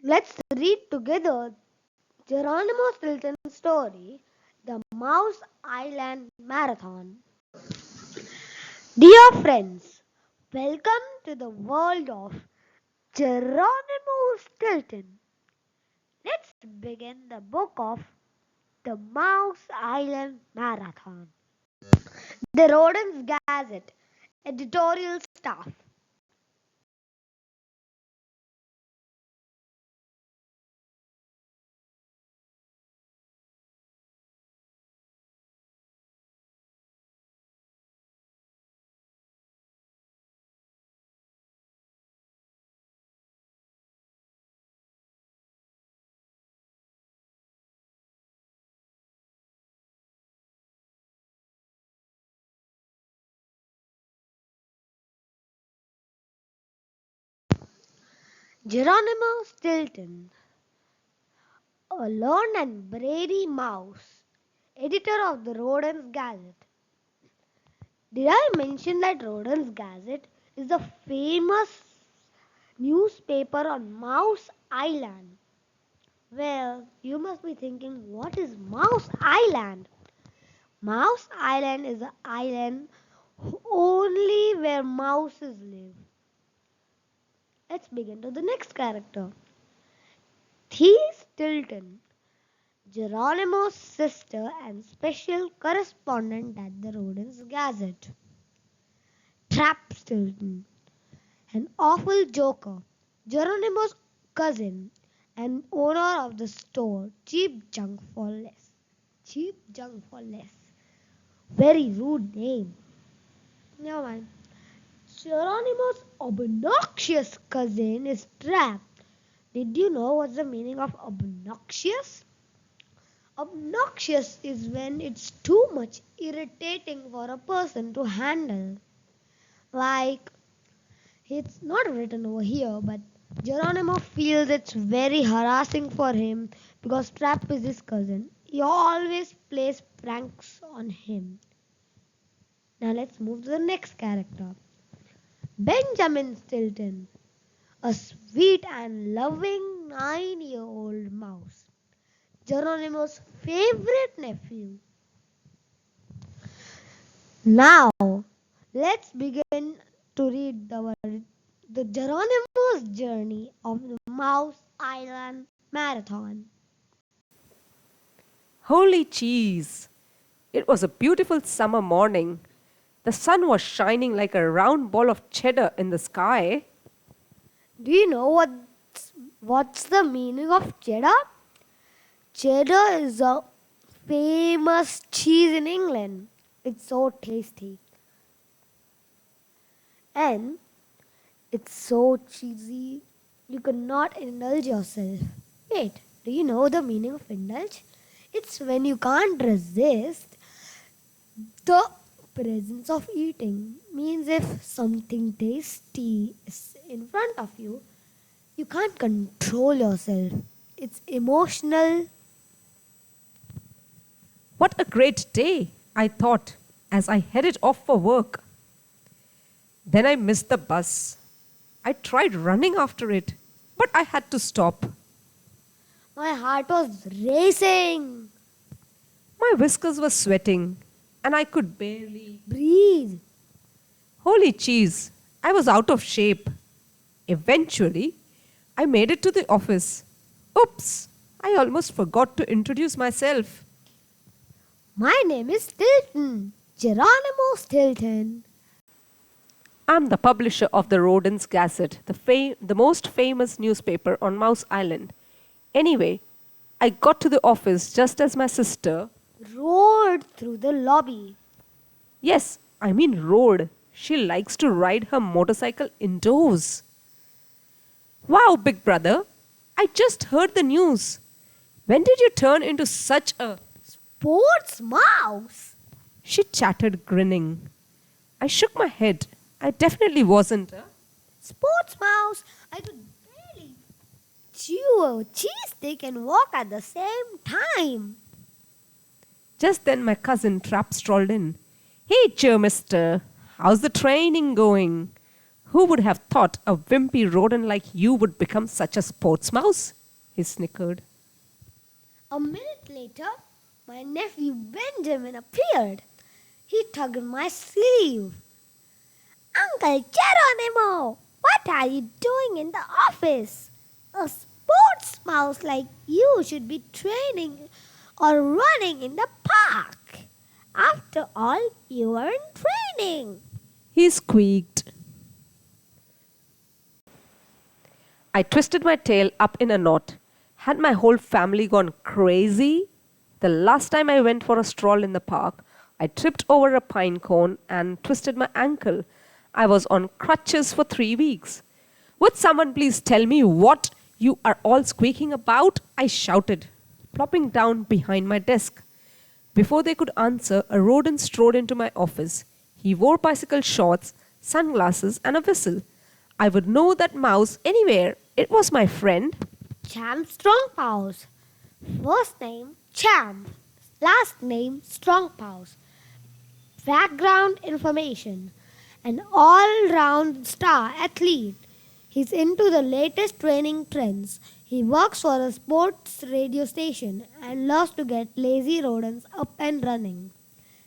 Let's read together Geronimo Stilton's story, The Mouse Island Marathon. Dear friends, welcome to the world of Geronimo Stilton. Let's begin the book of The Mouse Island Marathon. The Rodent's Gazette, editorial staff. Geronimo Stilton, a learned and brainy mouse, editor of the Rodent's Gazette. Did I mention that Rodent's Gazette is the famous newspaper on Mouse Island? Well, you must be thinking, what is Mouse Island? Mouse Island is an island only where mouses live. Let's begin to the next character. T. Stilton, Geronimo's sister and special correspondent at the Rodent's Gazette. Trap Stilton, an awful joker, Geronimo's cousin and owner of the store Cheap Junk for Less. Cheap Junk for Less. Very rude name. Never mind. Geronimo's obnoxious cousin is Trap. Did you know what's the meaning of obnoxious? Obnoxious is when it's too much irritating for a person to handle. Like, it's not written over here, but Geronimo feels it's very harassing for him because Trap is his cousin. He always plays pranks on him. Now let's move to the next character. Benjamin Stilton, a sweet and loving 9-year-old mouse. Geronimo's favorite nephew. Now, let's begin to read the Geronimo's journey of the Mouse Island Marathon. Holy cheese! It was a beautiful summer morning. The sun was shining like a round ball of cheddar in the sky. Do you know what's the meaning of cheddar? Cheddar is a famous cheese in England. It's so tasty. And it's so cheesy, you cannot indulge yourself. Wait, do you know the meaning of indulge? It's when you can't resist the presence of eating. Means if something tasty is in front of you, you can't control yourself. It's emotional. What a great day, I thought, as I headed off for work. Then I missed the bus. I tried running after it, but I had to stop. My heart was racing. My whiskers were sweating, and I could barely Breathe. Holy cheese, I was out of shape. Eventually, I made it to the office. Oops, I almost forgot to introduce myself. My name is Stilton. Geronimo Stilton. I'm the publisher of the Rodent's Gazette, the most famous newspaper on Mouse Island. Anyway, I got to the office just as my sister, Roared through the lobby. yes, I mean rode. She likes to ride her motorcycle indoors. Wow, big brother, I just heard the news. When did you turn into such a... Sports mouse. She chattered, grinning. I shook my head. I definitely wasn't. Sports mouse. I could barely chew a cheese stick and walk at the same time. Just then my cousin Trap strolled in. Hey, cheer mister. How's the training going? Who would have thought a wimpy rodent like you would become such a sports mouse? He snickered. A minute later, my nephew Benjamin appeared. He tugged my sleeve. Uncle Geronimo, what are you doing in the office? A sports mouse like you should be training or running in the park. After all, you are in training. He squeaked. I twisted my tail up in a knot. Had my whole family gone crazy? The last time I went for a stroll in the park, I tripped over a pine cone and twisted my ankle. I was on crutches for 3 weeks. Would someone please tell me what you are all squeaking about? I shouted, plopping down behind my desk. Before they could answer, a rodent strode into my office. He wore bicycle shorts, sunglasses, and a whistle. I would know that mouse anywhere. It was my friend. Champ Strong-Paws. First name Champ. Last name Strong-Paws. Background information. An all-round star athlete. He's into the latest training trends. He works for a sports radio station and loves to get lazy rodents up and running.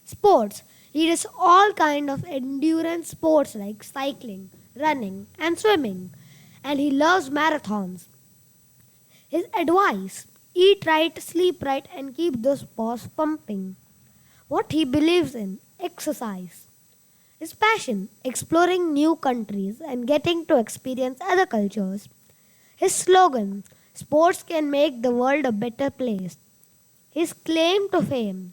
Sports. He does all kind of endurance sports like cycling, running and swimming. And he loves marathons. His advice: eat right, sleep right and keep those paws pumping. What he believes in: exercise. His passion: exploring new countries and getting to experience other cultures. His slogan: sports can make the world a better place. His claim to fame: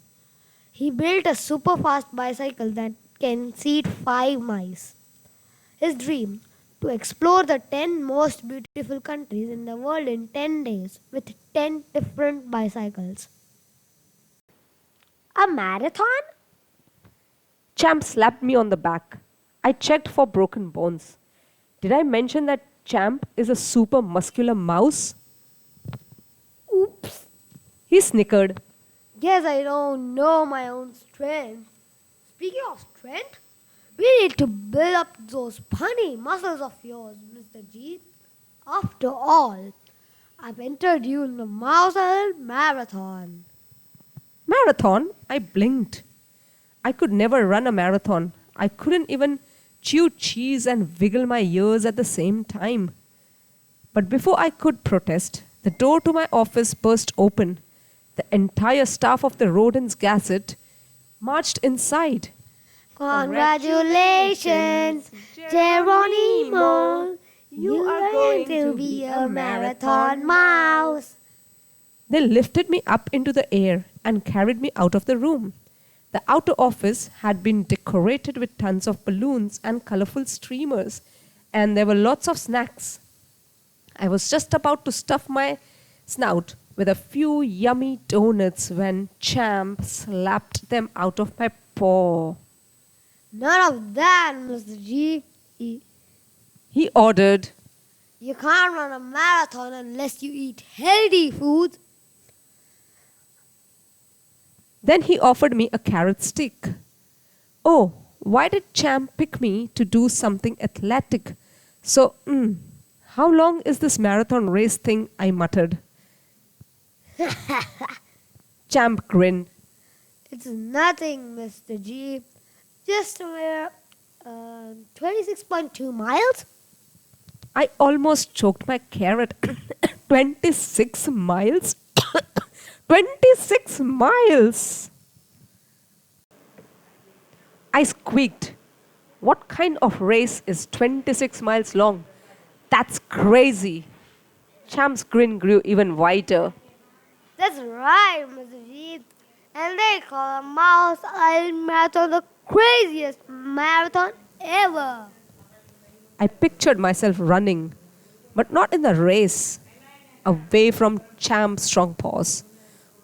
he built a super fast bicycle that can seat 5 mice. His dream: to explore the 10 most beautiful countries in the world in 10 days with 10 different bicycles. A marathon? Champ slapped me on the back. I checked for broken bones. Did I mention that Champ is a super muscular mouse? Oops. He snickered. Guess I don't know my own strength. Speaking of strength, we need to build up those funny muscles of yours, Mr. G. After all, I've entered you in the Mouse Marathon. Marathon? I blinked. I could never run a marathon. I couldn't even chew cheese and wiggle my ears at the same time. But before I could protest, the door to my office burst open. The entire staff of the Rodent's Gazette marched inside. Congratulations, Geronimo. You are going to be a marathon mouse. They lifted me up into the air and carried me out of the room. The outer office had been decorated with tons of balloons and colorful streamers, and there were lots of snacks. I was just about to stuff my snout with a few yummy donuts when Champ slapped them out of my paw. None of that, Mr. G. He ordered. You can't run a marathon unless you eat healthy food. Then he offered me a carrot stick. Oh, why did Champ pick me to do something athletic? So, how long is this marathon race thing? I muttered. Champ grinned. It's nothing, Mr. G. Just 26.2 miles. I almost choked my carrot. 26 miles? 26 miles! I squeaked. What kind of race is 26 miles long? That's crazy. Champ's grin grew even wider. That's right, Mr. G. And they call a mouse island marathon the craziest marathon ever. I pictured myself running, but not in the race, away from Champ's Strong-Paws,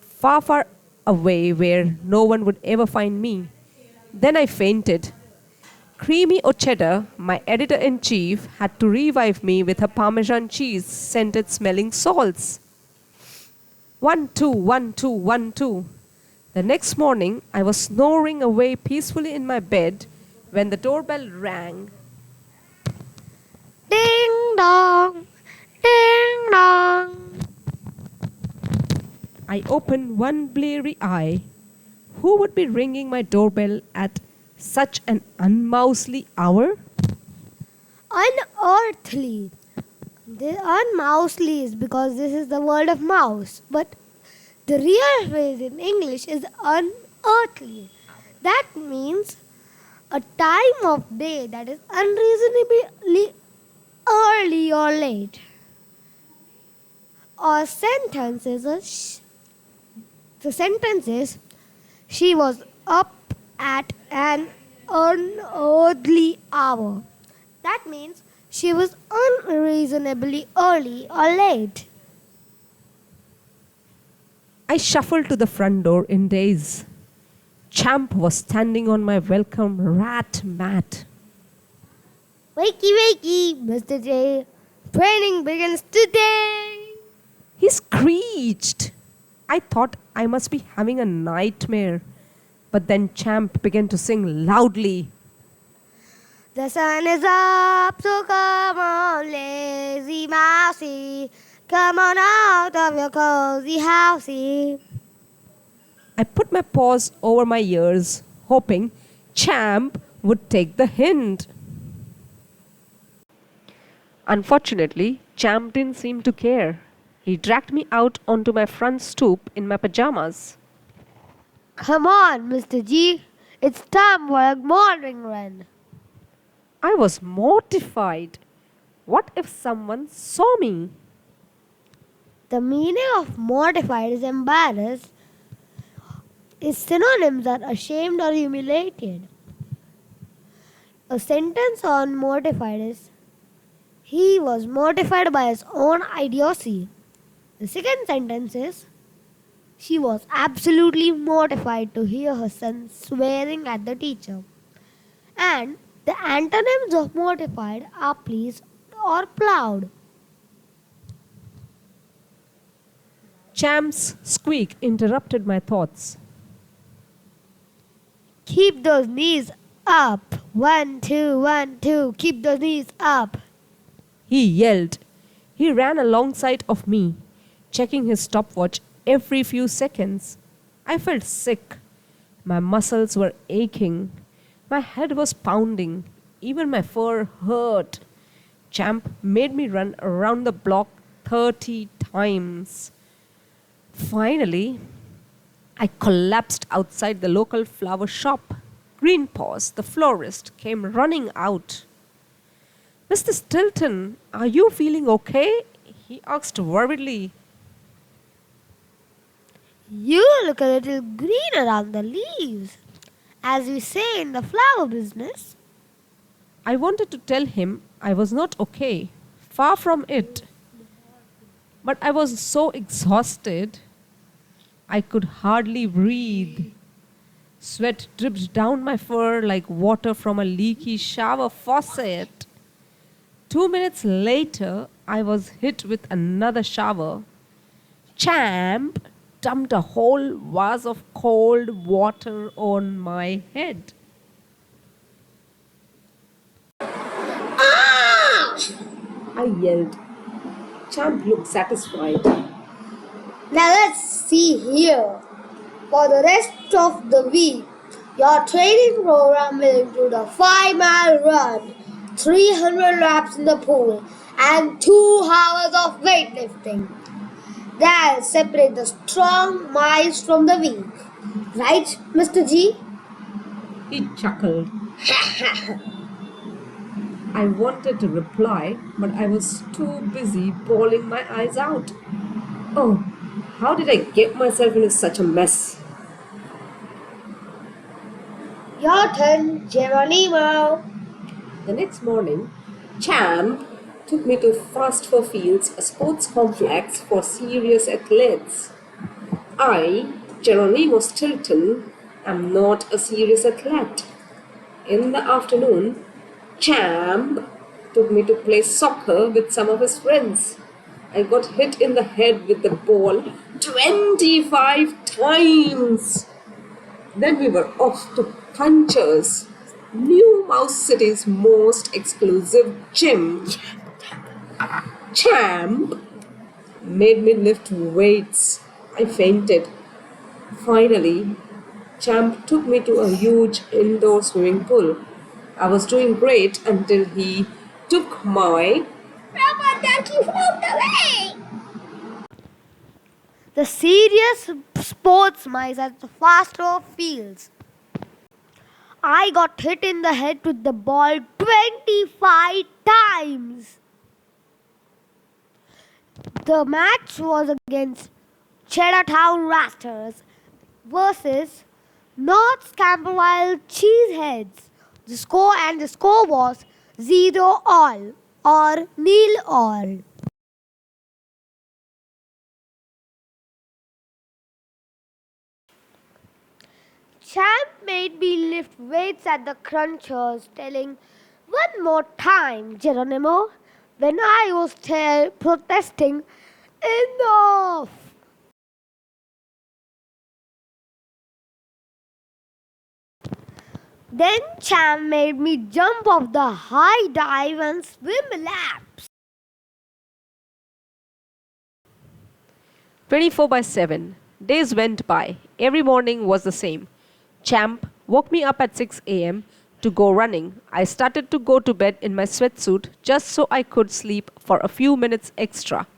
far, far away where no one would ever find me. Then I fainted. Creamy or cheddar, my editor-in-chief had to revive me with her Parmesan cheese scented smelling salts. 1, 2, 1, 2, 1, 2. The next morning, I was snoring away peacefully in my bed when the doorbell rang. Ding dong, ding dong. I opened one bleary eye. Who would be ringing my doorbell at such an unmousely hour? Unearthly. The unmousely is because this is the word of mouse, but the real phrase in English is unearthly. That means a time of day that is unreasonably early or late. Or sentence is the sentence is she was up at an unearthly hour. That means she was unreasonably early or late. I shuffled to the front door in daze. Champ was standing on my welcome rat mat. Wakey, wakey, Mr. J. Training begins today. He screeched. I thought I must be having a nightmare. But then Champ began to sing loudly. The sun is up, so come on, lazy mousey. Come on out of your cozy housey. I put my paws over my ears, hoping Champ would take the hint. Unfortunately, Champ didn't seem to care. He dragged me out onto my front stoop in my pajamas. Come on, Mr. G. It's time for a morning run. I was mortified. What if someone saw me? The meaning of mortified is embarrassed. Its synonyms are ashamed or humiliated. A sentence on mortified is he was mortified by his own idiocy. The second sentence is she was absolutely mortified to hear her son swearing at the teacher. And the antonyms of mortified are pleased or proud. Champ's squeak interrupted my thoughts. Keep those knees up. 1, 2, 1, 2. Keep those knees up. He yelled. He ran alongside of me, checking his stopwatch every few seconds. I felt sick. My muscles were aching. My head was pounding. Even my fur hurt. Champ made me run around the block 30 times. Finally, I collapsed outside the local flower shop. Green-Paws, the florist, came running out. Mr. Stilton, are you feeling okay? He asked worriedly. You look a little green around the leaves, as we say in the flower business. I wanted to tell him I was not okay, far from it. But I was so exhausted, I could hardly breathe. Sweat dripped down my fur like water from a leaky shower faucet. 2 minutes later, I was hit with another shower. Champ dumped a whole vase of cold water on my head. I yelled. Champ looked satisfied. Now let's see here. For the rest of the week, your training program will include a 5-mile run, 300 laps in the pool, and 2 hours of weightlifting. That'll separate the strong miles from the weak. Right, Mr. G? He chuckled. I wanted to reply, but I was too busy bawling my eyes out. Oh, how did I get myself into such a mess? Your turn, Geronimo. The next morning, Champ took me to Fast for Fields, a sports complex for serious athletes. I, Geronimo Stilton, am not a serious athlete. In the afternoon, Champ took me to play soccer with some of his friends. I got hit in the head with the ball 25 times. Then we were off to Punchers, New Mouse City's most exclusive gym. Champ made me lift weights. I fainted. Finally, Champ took me to a huge indoor swimming pool. I was doing great until he took my rubber ducky from the way. The serious sports mice at the faster fields. I got hit in the head with the ball 25 times. The match was against Cheddartown Rasters versus North Camberwell Cheeseheads. The score was 0-all or nil all. Champ made me lift weights at the crunchers, telling, "One more time, Geronimo," when I was protesting, "Enough!" Then Champ made me jump off the high dive and swim laps. 24 by 7. Days went by. Every morning was the same. Champ woke me up at 6 a.m. to go running. I started to go to bed in my sweatsuit just so I could sleep for a few minutes extra.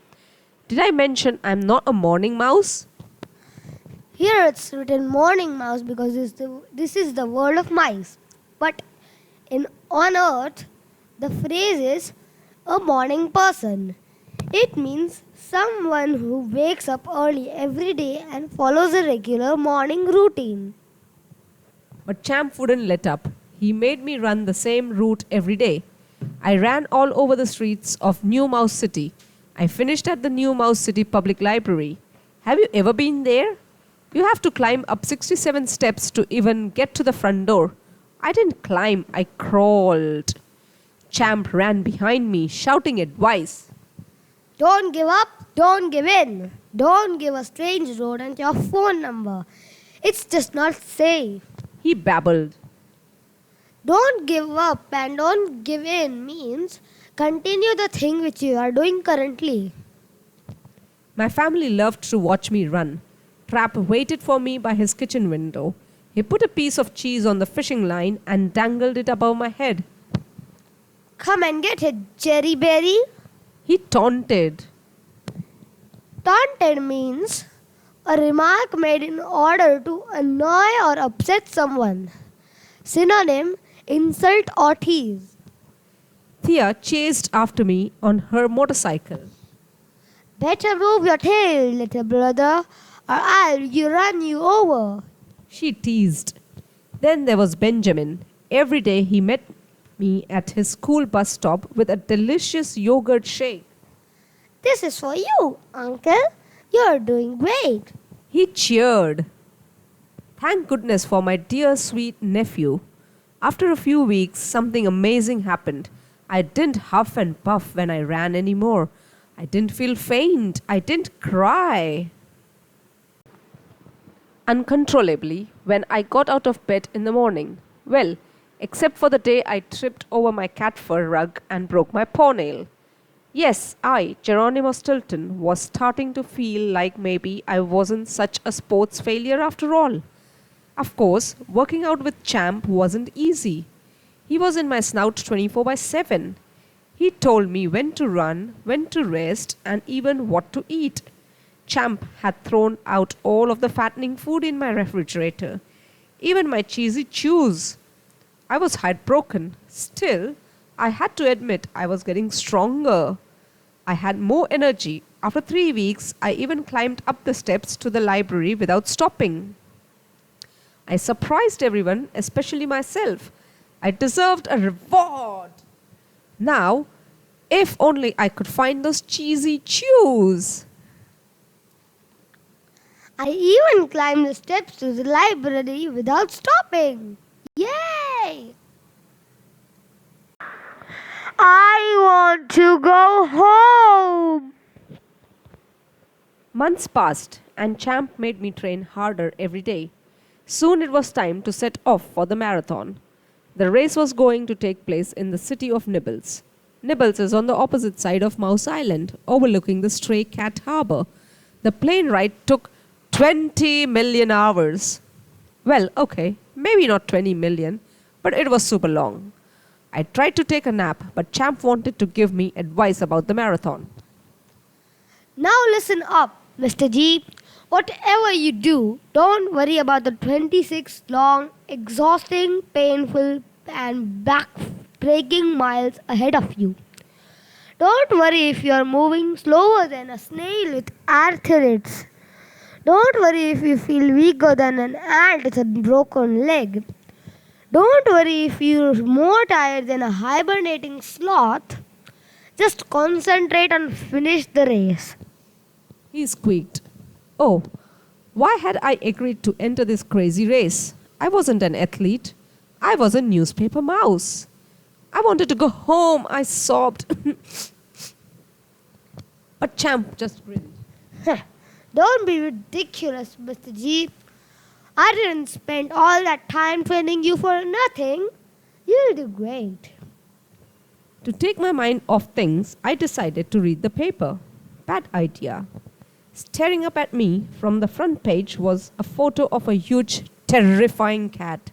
Did I mention I'm not a morning mouse? Here it's written morning mouse because this is the world of mice. But on earth, the phrase is a morning person. It means someone who wakes up early every day and follows a regular morning routine. But Champ wouldn't let up. He made me run the same route every day. I ran all over the streets of New Mouse City. I finished at the New Mouse City Public Library. Have you ever been there? You have to climb up 67 steps to even get to the front door. I didn't climb, I crawled. Champ ran behind me, shouting advice. Don't give up, don't give in. Don't give a strange rodent your phone number. It's just not safe. He babbled. Don't give up and don't give in means continue the thing which you are doing currently. My family loved to watch me run. Trap waited for me by his kitchen window. He put a piece of cheese on the fishing line and dangled it above my head. Come and get it, Jerry Berry. He taunted. Taunted means a remark made in order to annoy or upset someone. Synonym, insult or tease. Thea chased after me on her motorcycle. Better move your tail, little brother, or I'll run you over. She teased. Then there was Benjamin. Every day he met me at his school bus stop with a delicious yogurt shake. This is for you, uncle. You're doing great. He cheered. Thank goodness for my dear sweet nephew. After a few weeks, something amazing happened. I didn't huff and puff when I ran anymore. I didn't feel faint. I didn't cry uncontrollably when I got out of bed in the morning. Well, except for the day I tripped over my cat fur rug and broke my paw-nail. Yes, I, Geronimo Stilton, was starting to feel like maybe I wasn't such a sports failure after all. Of course, working out with Champ wasn't easy. He was in my snout 24 by 7. He told me when to run, when to rest, and even what to eat. Champ had thrown out all of the fattening food in my refrigerator, even my cheesy chews. I was heartbroken. Still, I had to admit I was getting stronger. I had more energy. After 3 weeks, I even climbed up the steps to the library without stopping. I surprised everyone, especially myself. I deserved a reward. Now, if only I could find those cheesy chews. I even climbed the steps to the library without stopping. Yay! I want to go home. Months passed, and Champ made me train harder every day. Soon it was time to set off for the marathon. The race was going to take place in the city of Nibbles. Nibbles is on the opposite side of Mouse Island, overlooking the stray cat harbor. The plane ride took 20 million hours. Well, okay, maybe not 20 million, but it was super long. I tried to take a nap, but Champ wanted to give me advice about the marathon. Now listen up, Mr. G. Whatever you do, don't worry about the 26 long, exhausting, painful, and back-breaking miles ahead of you. Don't worry if you are moving slower than a snail with arthritis. Don't worry if you feel weaker than an ant with a broken leg. Don't worry if you're more tired than a hibernating sloth. Just concentrate and finish the race. He squeaked. Oh, why had I agreed to enter this crazy race? I wasn't an athlete. I was a newspaper mouse. I wanted to go home, I sobbed. But Champ just grinned. Don't be ridiculous, Mr. G. I didn't spend all that time training you for nothing. You'll do great. To take my mind off things, I decided to read the paper. Bad idea. Staring up at me from the front page was a photo of a huge, terrifying cat,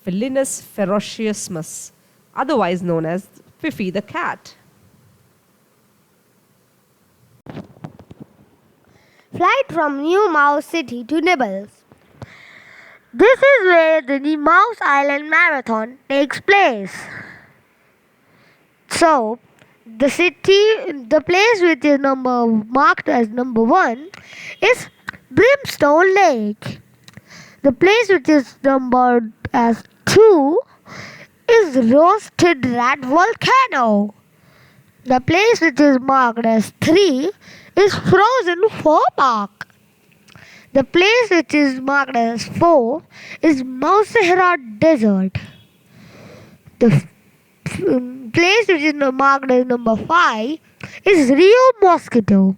Felinus ferociousmus, otherwise known as Fifi the cat. Flight from New Mouse City to Nibbles. This is where the Mouse Island Marathon takes place. So, the place which is marked as number 1 is Brimstone Lake. The place which is numbered as 2 is Roasted Rat Volcano. The place which is marked as 3 is Frozen Fur Park. The place which is marked as 4 is Mousehera Desert. The place which is marked as number 5 is Rio Mosquito.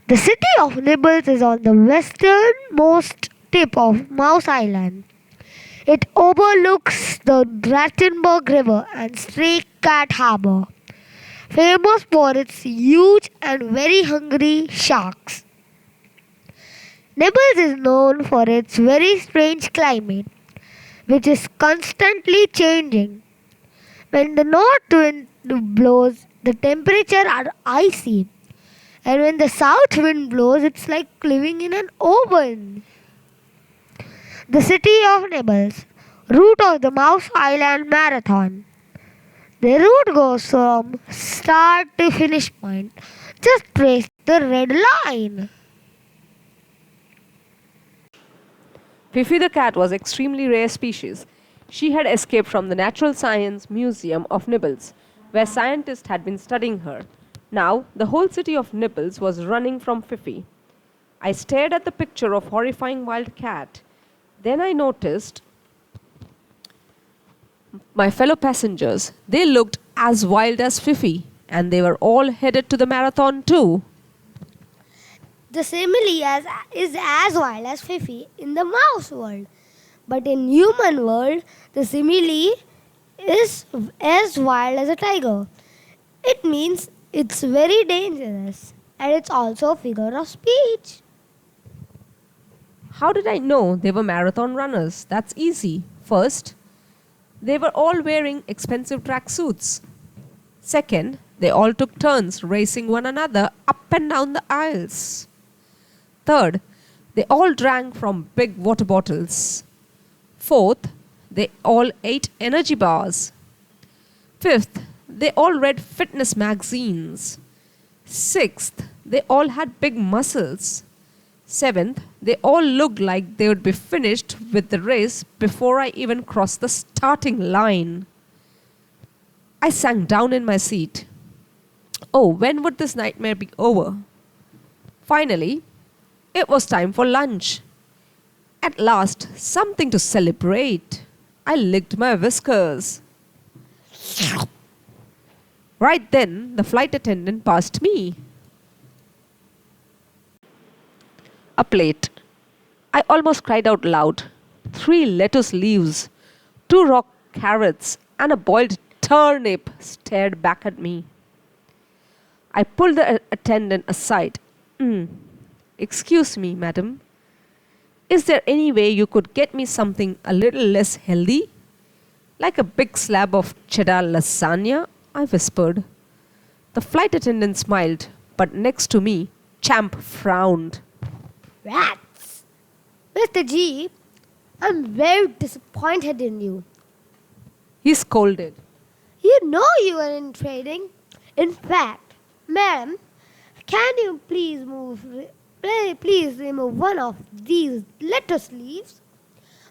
The city of Nibbles is on the westernmost tip of Mouse Island. It overlooks the Drattenburg River and Stray Cat Harbor, famous for its huge and very hungry sharks. Nibbles is known for its very strange climate, which is constantly changing. When the north wind blows, the temperatures are icy, and when the south wind blows, it's like living in an oven. The city of Nibbles, route of the Mouse Island Marathon. The route goes from start to finish point. Just trace the red line. Fifi the cat was extremely rare species. She had escaped from the Natural Science Museum of Nibbles, where scientists had been studying her. Now, the whole city of Nibbles was running from Fifi. I stared at the picture of horrifying wild cat. Then I noticed my fellow passengers. They looked as wild as Fifi, and they were all headed to the marathon too. The simile is as wild as Fifi in the mouse world. But in human world, the simile is as wild as a tiger. It means it's very dangerous, and it's also a figure of speech. How did I know they were marathon runners? That's easy. First, they were all wearing expensive tracksuits. Second, they all took turns racing one another up and down the aisles. Third, they all drank from big water bottles. Fourth, they all ate energy bars. Fifth, they all read fitness magazines. Sixth, they all had big muscles. Seventh, they all looked like they would be finished with the race before I even crossed the starting line. I sank down in my seat. Oh, when would this nightmare be over? Finally, it was time for lunch. At last, something to celebrate. I licked my whiskers. Right then, the flight attendant passed me a plate. I almost cried out loud. 3 lettuce leaves, 2 raw carrots, and a boiled turnip stared back at me. I pulled the attendant aside. "Hmm, excuse me, madam. Is there any way you could get me something a little less healthy? Like a big slab of cheddar lasagna?" I whispered. The flight attendant smiled, but next to me, Champ frowned. Rats! Mr. G, I'm very disappointed in you. He scolded. You know you are in trading. In fact, madam, can you please remove one of these lettuce leaves?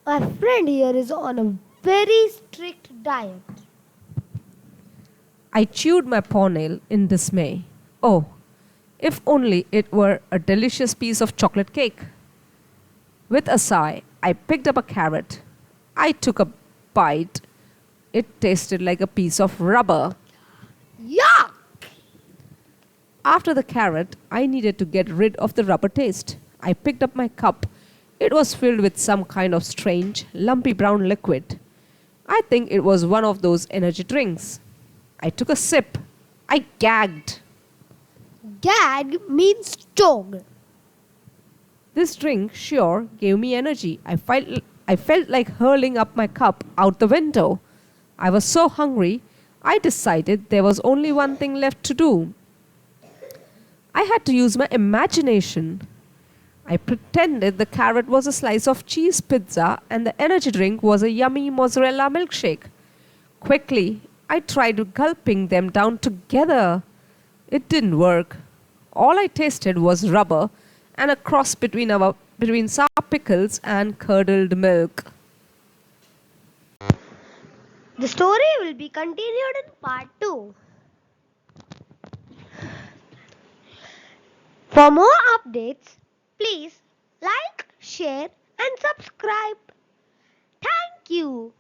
My friend here is on a very strict diet. I chewed my paw-nail in dismay. Oh, if only it were a delicious piece of chocolate cake. With a sigh, I picked up a carrot. I took a bite. It tasted like a piece of rubber. Yuck! After the carrot, I needed to get rid of the rubber taste. I picked up my cup. It was filled with some kind of strange, lumpy brown liquid. I think it was one of those energy drinks. I took a sip. I gagged. Gag means dog. This drink sure gave me energy. I felt like hurling up my cup out the window. I was so hungry, I decided there was only one thing left to do. I had to use my imagination. I pretended the carrot was a slice of cheese pizza and the energy drink was a yummy mozzarella milkshake. Quickly, I tried gulping them down together. It didn't work. All I tasted was rubber and a cross between sour pickles and curdled milk. The story will be continued in part 2. For more updates, please like, share, and subscribe. Thank you.